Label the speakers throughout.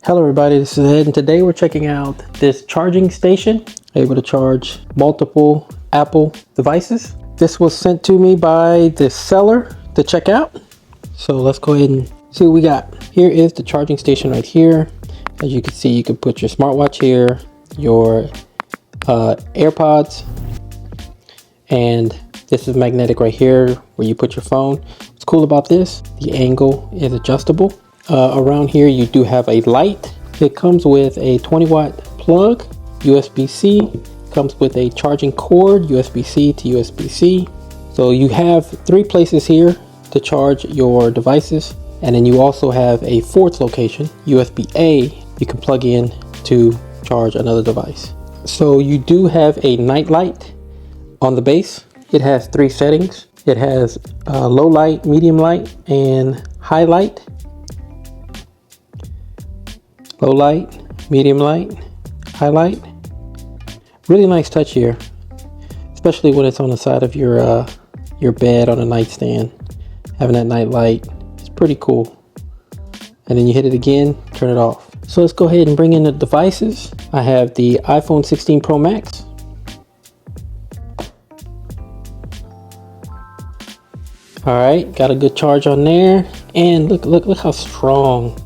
Speaker 1: Hello everybody, this is Ed, and today we're checking out this charging station, able to charge multiple Apple devices. This was sent to me by the seller to check out. So let's go ahead and see what we got. Here is the charging station right here. As you can see, you can put your smartwatch here, your AirPods, and this is magnetic right here where you put your phone. What's cool about this, the angle is adjustable. Around here you do have a light. It comes with a 20-watt plug, USB-C. Comes with a charging cord, USB-C to USB-C. So you have 3 places here to charge your devices, and then you also have a 4th location, USB-A, you can plug in to charge another device. So you do have a night light on the base. It has 3 settings. It has low light, medium light, and high light. Low light, medium light, high light. Really nice touch here, especially when it's on the side of your bed on a nightstand. Having that night light is pretty cool. And then you hit it again, turn it off. So let's go ahead and bring in the devices. I have the iPhone 16 Pro Max. All right, got a good charge on there. And look how strong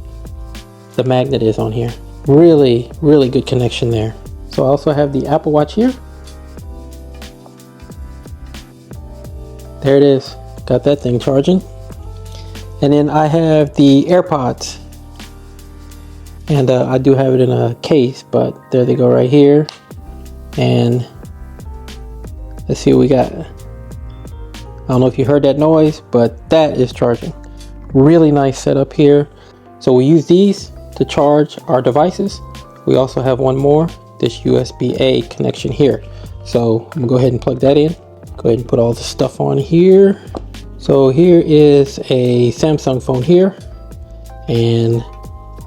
Speaker 1: the magnet is on here. Really good connection there. So I also have the Apple Watch here. There it is, got that thing charging. And then I have the AirPods, and I do have it in a case, but there they go right here. And let's see what we got. I don't know if you heard that noise, but that is charging. Really nice setup here. So we use these to charge our devices. We also have one more, this USB-A connection here. So I'm gonna go ahead and plug that in. Go ahead and put all the stuff on here. So here is a Samsung phone here, and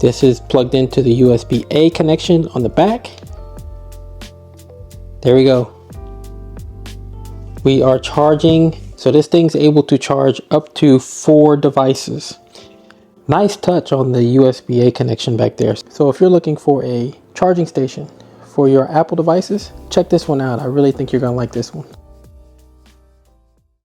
Speaker 1: this is plugged into the USB-A connection on the back. There we go. We are charging. So this thing's able to charge up to 4 devices. Nice touch on the USB-A connection back there. So if you're looking for a charging station for your Apple devices, check this one out. I really think you're gonna like this one.